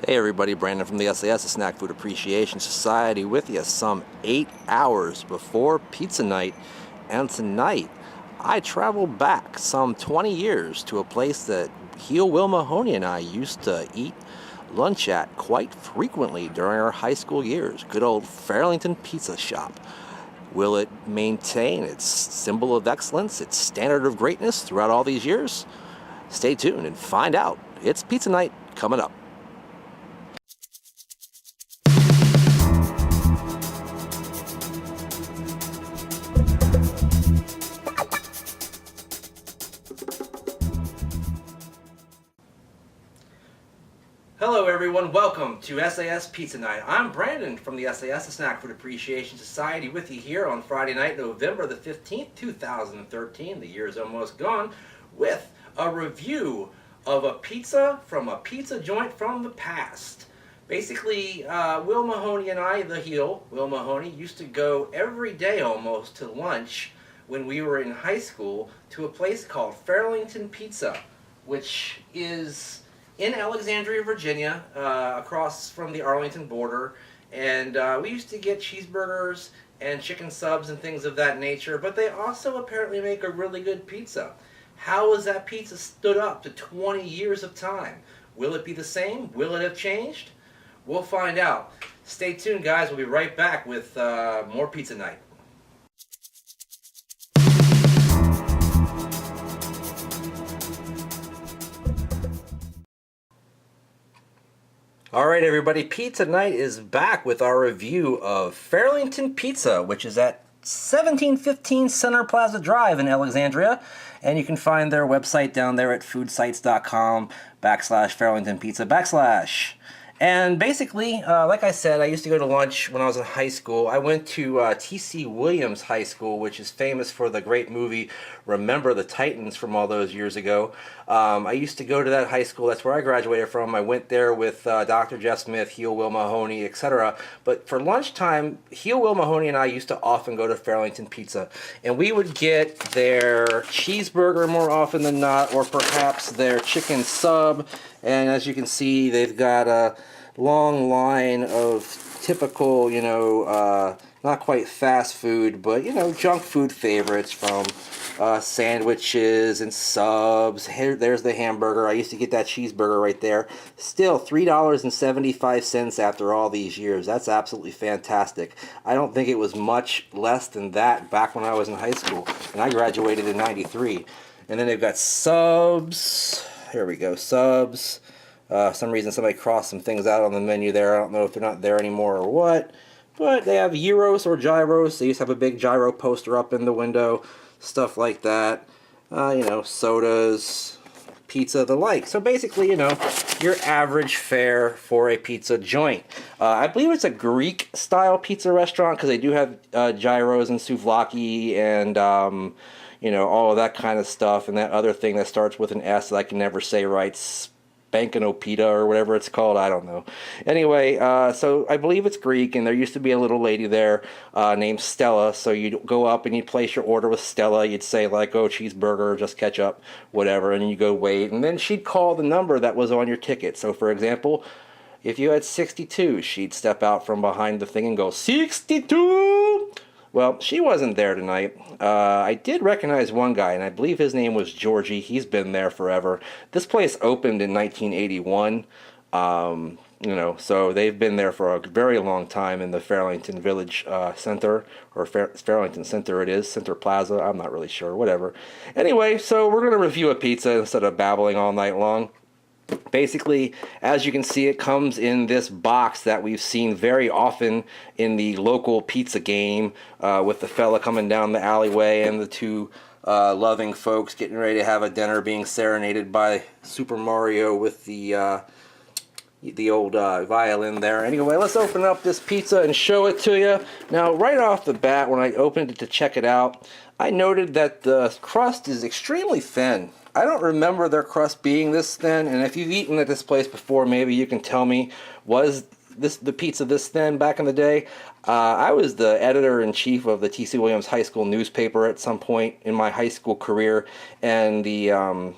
Hey everybody, Brandon from the sAs, the Snack Food Appreciation Society, with you some 8 hours before pizza night. And tonight, I traveled back some 20 years to a place that Heel Will Mahoney and I used to eat lunch at quite frequently during our high school years. Good old Fairlington Pizza Shop. Will it maintain its symbol of excellence, its standard of greatness throughout all these years? Stay tuned and find out. It's pizza night coming up. Hello everyone, welcome to sAs Pizza Night. I'm Brandon from the sAs, the Snack Food Appreciation Society, with you here on Friday night, November the 15th, 2013. The year is almost gone, with a review of a pizza from a pizza joint from the past. Basically, Will Mahoney and I, the heel, Will Mahoney, used to go every day almost to lunch when we were in high school to a place called Fairlington Pizza, which is in Alexandria, Virginia, across from the Arlington border. And we used to get cheeseburgers and chicken subs and things of that nature, but they also apparently make a really good pizza. How has that pizza stood up to 20 years of time? Will it be the same? Will it have changed? We'll find out. Stay tuned, guys. We'll be right back with more Pizza Night. All right, everybody, Pizza Night is back with our review of Fairlington Pizza, which is at 1715 Center Plaza Drive in Alexandria. And you can find their website down there at foodsites.com/Fairlington Pizza/. And basically, like I said, I used to go to lunch when I was in high school. I went to T.C. Williams High School, which is famous for the great movie Remember the Titans from all those years ago. I used to go to that high school. That's where I graduated from. I went there with Dr. Jeff Smith, Heel Will Mahoney, etc. But for lunchtime, Heel Will Mahoney and I used to often go to Fairlington Pizza. And we would get their cheeseburger more often than not, or perhaps their chicken sub. And as you can see, they've got a long line of typical, not quite fast food, but, junk food favorites, from sandwiches and subs. Here, there's the hamburger. I used to get that cheeseburger right there. Still, $3.75 after all these years. That's absolutely fantastic. I don't think it was much less than that back when I was in high school, and I graduated in '93. And then they've got subs. Here we go, subs. Some reason somebody crossed some things out on the menu there. I don't know if they're not there anymore or what. But they have gyros or gyros. They used to have a big gyro poster up in the window. Stuff like that. Sodas, pizza, the like. So basically, your average fare for a pizza joint. I believe it's a Greek-style pizza restaurant, because they do have gyros and souvlaki and all of that kind of stuff, and that other thing that starts with an S that I can never say right, Spankinopita or whatever it's called, I don't know. Anyway, so I believe it's Greek, and there used to be a little lady there named Stella, so you'd go up and you'd place your order with Stella. You'd say, like, oh, cheeseburger, just ketchup, whatever, and you go wait, and then she'd call the number that was on your ticket. So, for example, if you had 62, she'd step out from behind the thing and go, 62! Well, she wasn't there tonight. I did recognize one guy, and I believe his name was Georgie. He's been there forever. This place opened in 1981, so they've been there for a very long time in the Fairlington Village Center, or Fairlington Center it is, Center Plaza, I'm not really sure, whatever. Anyway, so we're going to review a pizza instead of babbling all night long. Basically, as you can see, it comes in this box that we've seen very often in the local pizza game, with the fella coming down the alleyway and the two loving folks getting ready to have a dinner, being serenaded by Super Mario with the old violin there. Anyway, let's open up this pizza and show it to you. Now, right off the bat, when I opened it to check it out, I noted that the crust is extremely thin. I don't remember their crust being this thin, and if you've eaten at this place before, maybe you can tell me, was the pizza this thin back in the day? I was the editor-in-chief of the T.C. Williams High School newspaper at some point in my high school career, and the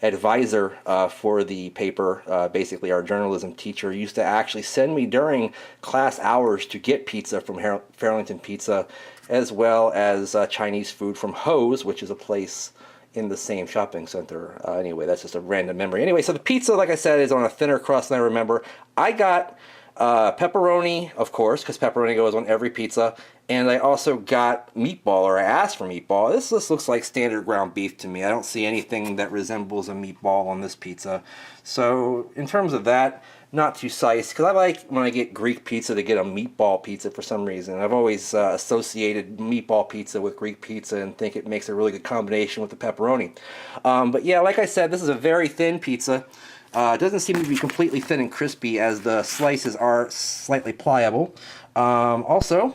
advisor for the paper, basically our journalism teacher, used to actually send me during class hours to get pizza from Fairlington Pizza, as well as Chinese food from Ho's, which is a place in the same shopping center. Anyway, that's just a random memory. Anyway, so the pizza, like I said, is on a thinner crust than I remember. I got pepperoni, of course, because pepperoni goes on every pizza. And I also got meatball, or I asked for meatball. This just looks like standard ground beef to me. I don't see anything that resembles a meatball on this pizza. So in terms of that, not too spicy, because I like when I get Greek pizza to get a meatball pizza for some reason. I've always associated meatball pizza with Greek pizza and think it makes a really good combination with the pepperoni. But yeah, like I said, this is a very thin pizza. It doesn't seem to be completely thin and crispy, as the slices are slightly pliable. Also,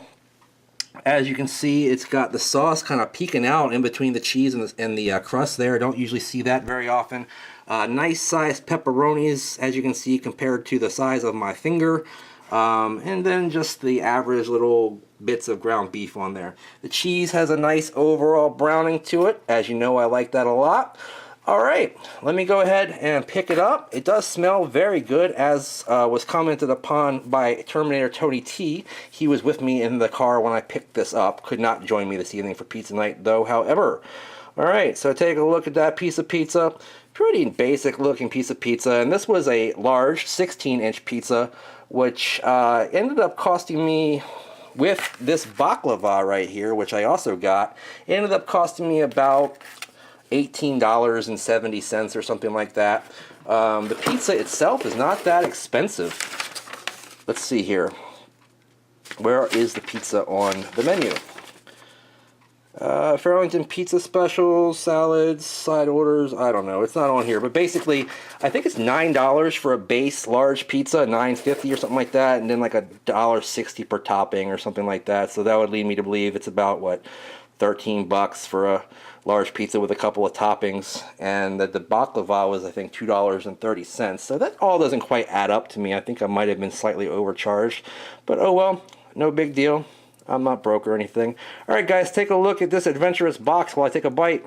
as you can see, it's got the sauce kind of peeking out in between the cheese and the crust there. I don't usually see that very often. Nice sized pepperonis, as you can see, compared to the size of my finger. And then just the average little bits of ground beef on there. The cheese has a nice overall browning to it. As you know, I like that a lot. Alright, let me go ahead and pick it up. It does smell very good, as was commented upon by Terminator Tony T. He was with me in the car when I picked this up. Could not join me this evening for pizza night, though, however. Alright, so take a look at that piece of pizza. Pretty basic looking piece of pizza, and this was a large 16-inch pizza, which ended up costing me, with this baklava right here, which I also got, it ended up costing me about $18.70 or something like that. The pizza itself is not that expensive. Let's see here. Where is the pizza on the menu? Fairlington Pizza specials, salads, side orders, I don't know. It's not on here, but basically, I think it's $9 for a base large pizza, $9.50 or something like that, and then like $1.60 per topping or something like that. So that would lead me to believe it's about, what, $13 for a large pizza with a couple of toppings, and that the baklava was, I think, $2.30. So that all doesn't quite add up to me. I think I might have been slightly overcharged, but oh well, no big deal. I'm not broke or anything. Alright guys, take a look at this adventurous box while I take a bite.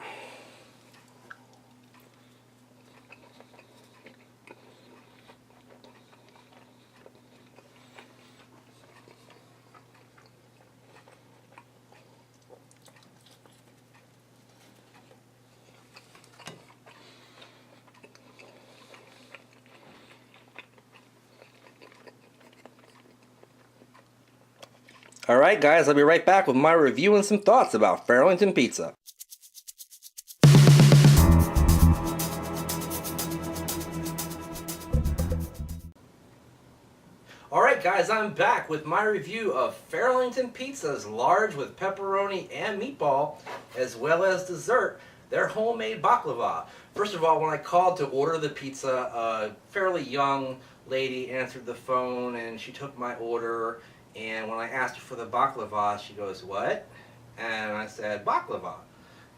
Alright guys, I'll be right back with my review and some thoughts about Fairlington Pizza. Alright guys, I'm back with my review of Fairlington Pizza's large with pepperoni and meatball, as well as dessert, their homemade baklava. First of all, when I called to order the pizza, a fairly young lady answered the phone and she took my order. And when I asked her for the baklava, she goes, "What?" And I said, "Baklava."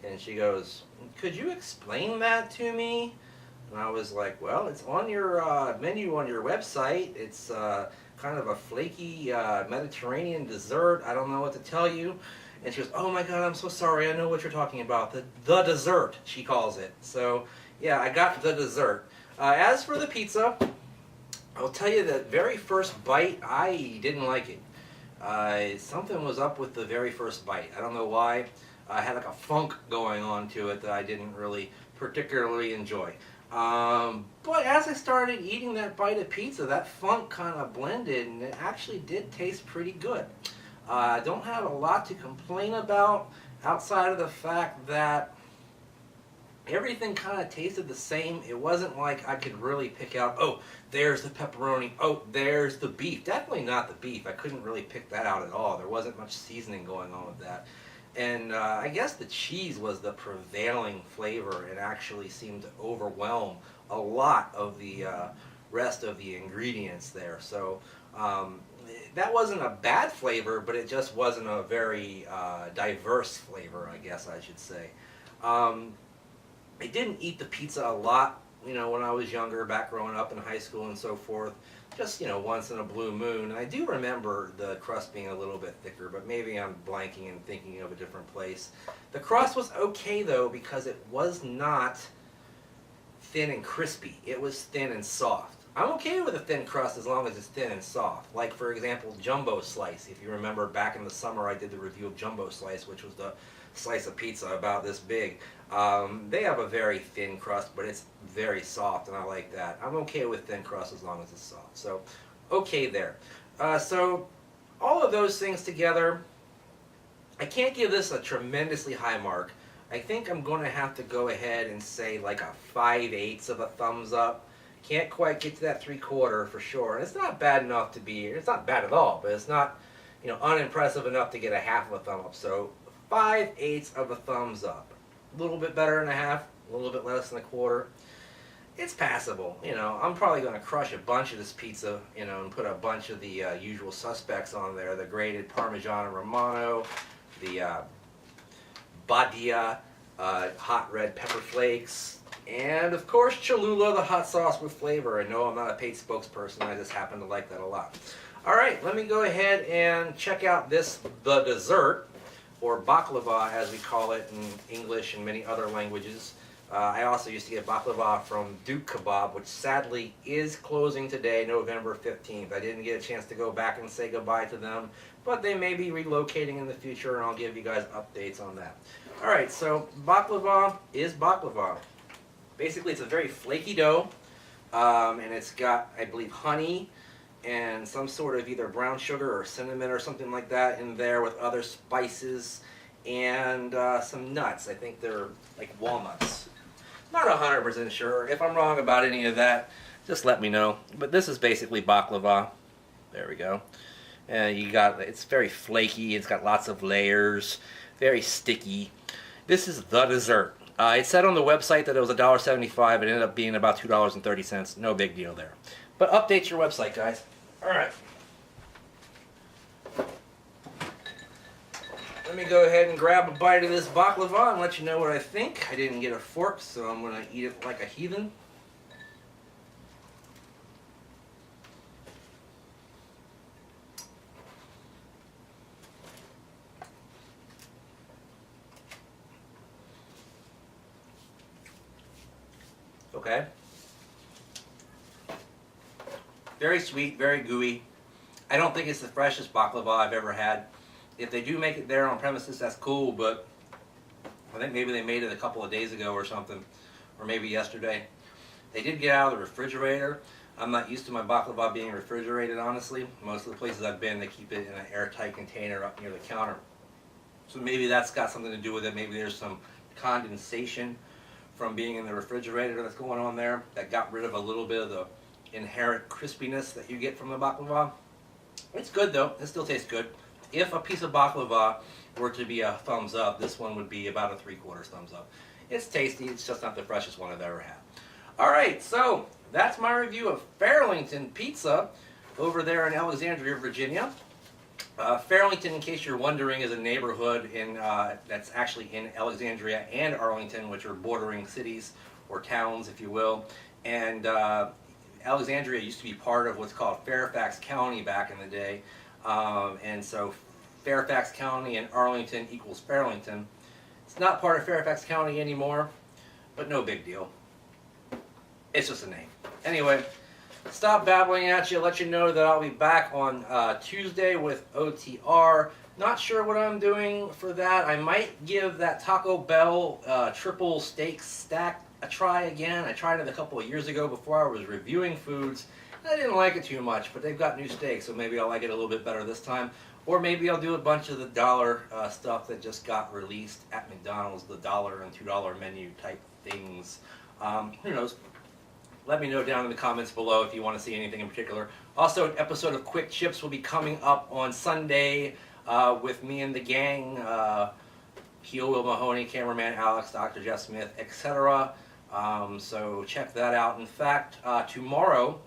And she goes, "Could you explain that to me?" And I was like, "Well, it's on your menu on your website. It's kind of a flaky Mediterranean dessert. I don't know what to tell you." And she goes, "Oh my God, I'm so sorry. I know what you're talking about. The dessert," she calls it. So, yeah, I got the dessert. As for the pizza, I'll tell you that very first bite, I didn't like it. Something was up with the very first bite. I don't know why. I had like a funk going on to it that I didn't really particularly enjoy. But as I started eating that bite of pizza, that funk kind of blended and it actually did taste pretty good. I don't have a lot to complain about outside of the fact that everything kind of tasted the same. It wasn't like I could really pick out, oh, there's the pepperoni, oh, there's the beef. Definitely not the beef. I couldn't really pick that out at all. There wasn't much seasoning going on with that. And I guess the cheese was the prevailing flavor and actually seemed to overwhelm a lot of the rest of the ingredients there. So that wasn't a bad flavor, but it just wasn't a very diverse flavor, I guess I should say. I didn't eat the pizza a lot, you know, when I was younger, back growing up in high school and so forth. Just, you know, once in a blue moon. And I do remember the crust being a little bit thicker, but maybe I'm blanking and thinking of a different place. The crust was okay, though, because it was not thin and crispy. It was thin and soft. I'm okay with a thin crust as long as it's thin and soft. Like, for example, Jumbo Slice. If you remember, back in the summer I did the review of Jumbo Slice, which was the slice of pizza about this big. They have a very thin crust, but it's very soft, and I like that. I'm okay with thin crust as long as it's soft. So, okay there. So, all of those things together, I can't give this a tremendously high mark. I think I'm going to have to go ahead and say like a 5/8 of a thumbs up. Can't quite get to that 3/4 for sure. And it's not bad enough to be, it's not bad at all, but it's not, you know, unimpressive enough to get a half of a thumb up. So 5/8 of a thumbs up. A little bit better than a half, a little bit less than a quarter. It's passable. You know, I'm probably going to crush a bunch of this pizza, you know, and put a bunch of the usual suspects on there. The grated Parmesan Romano, the Badia hot red pepper flakes, and of course Cholula, the hot sauce with flavor. I know I'm not a paid spokesperson, I just happen to like that a lot. Alright, let me go ahead and check out the dessert, or baklava as we call it in English and many other languages. I also used to get baklava from Duke Kebab, which sadly is closing today, November 15th. I didn't get a chance to go back and say goodbye to them, but they may be relocating in the future, and I'll give you guys updates on that. Alright, so baklava is baklava. Basically, it's a very flaky dough, and it's got, I believe, honey and some sort of either brown sugar or cinnamon or something like that in there, with other spices and some nuts. I think they're like walnuts. Not 100% sure. If I'm wrong about any of that, just let me know. But this is basically baklava. There we go. And it's very flaky. It's got lots of layers. Very sticky. This is the dessert. It said on the website that it was $1.75. It ended up being about $2.30. No big deal there. But update your website, guys. All right. Let me go ahead and grab a bite of this baklava and let you know what I think. I didn't get a fork, so I'm going to eat it like a heathen. Okay. Very sweet, very gooey. I don't think it's the freshest baklava I've ever had. If they do make it there on premises, that's cool, but I think maybe they made it a couple of days ago or something, or maybe yesterday. They did get out of the refrigerator. I'm not used to my baklava being refrigerated, honestly. Most of the places I've been, they keep it in an airtight container up near the counter. So maybe that's got something to do with it. Maybe there's some condensation from being in the refrigerator that's going on there that got rid of a little bit of the inherent crispiness that you get from the baklava. It's good though. It still tastes good. If a piece of baklava were to be a thumbs up, this one would be about a 3/4 thumbs up. It's tasty. It's just not the freshest one I've ever had. Alright, so that's my review of Fairlington Pizza over there in Alexandria, Virginia. Fairlington, in case you're wondering, is a neighborhood that's actually in Alexandria and Arlington, which are bordering cities or towns, if you will. And Alexandria used to be part of what's called Fairfax County back in the day. And so Fairfax County and Arlington equals Fairlington. It's not part of Fairfax County anymore, but no big deal. It's just a name. Anyway, stop babbling at you. Let you know that I'll be back on Tuesday with OTR. Not sure what I'm doing for that. I might give that Taco Bell triple steak stack a try again. I tried it a couple of years ago before I was reviewing foods. I didn't like it too much, but they've got new steaks, so maybe I'll like it a little bit better this time. Or maybe I'll do a bunch of the dollar stuff that just got released at McDonald's, the $1 and $2 menu type things. Who knows? Let me know down in the comments below if you want to see anything in particular. Also, an episode of Quick Chips will be coming up on Sunday with me and the gang. Heel Will Mahoney, cameraman Alex, Dr. Jeff Smith, etc. So check that out. In fact, tomorrow,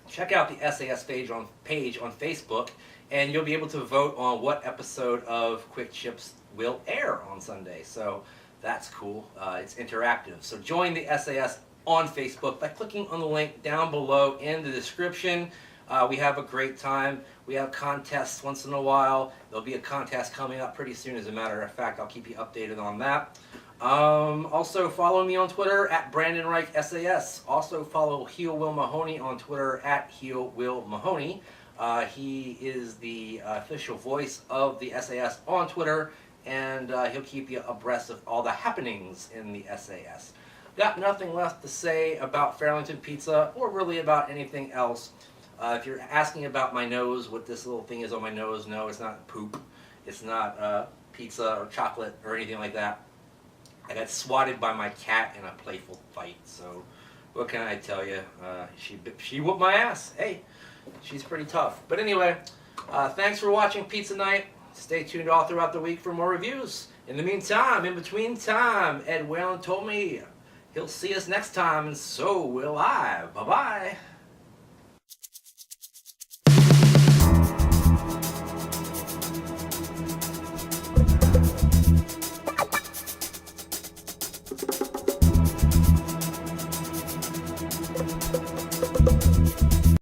check out the sAs page on Facebook, and you'll be able to vote on what episode of Quick Chips will air on Sunday. So that's cool. It's interactive. So join the sAs on Facebook by clicking on the link down below in the description. We have a great time. We have contests once in a while. There'll be a contest coming up pretty soon, as a matter of fact. I'll keep you updated on that. Also follow me on Twitter at Brandon Reich SAS. Also follow Heel Will Mahoney on Twitter at Heel Will Mahoney. He is the official voice of the SAS on Twitter, and he'll keep you abreast of all the happenings in the SAS. Got nothing left to say about Fairlington Pizza, or really about anything else. If you're asking about my nose, what this little thing is on my nose, no, it's not poop. It's not pizza or chocolate or anything like that. I got swatted by my cat in a playful fight, so what can I tell you? She whooped my ass. Hey, she's pretty tough. But anyway, thanks for watching Pizza Night. Stay tuned all throughout the week for more reviews. In the meantime, in between time, Ed Whalen told me he'll see us next time, and so will I. Bye-bye.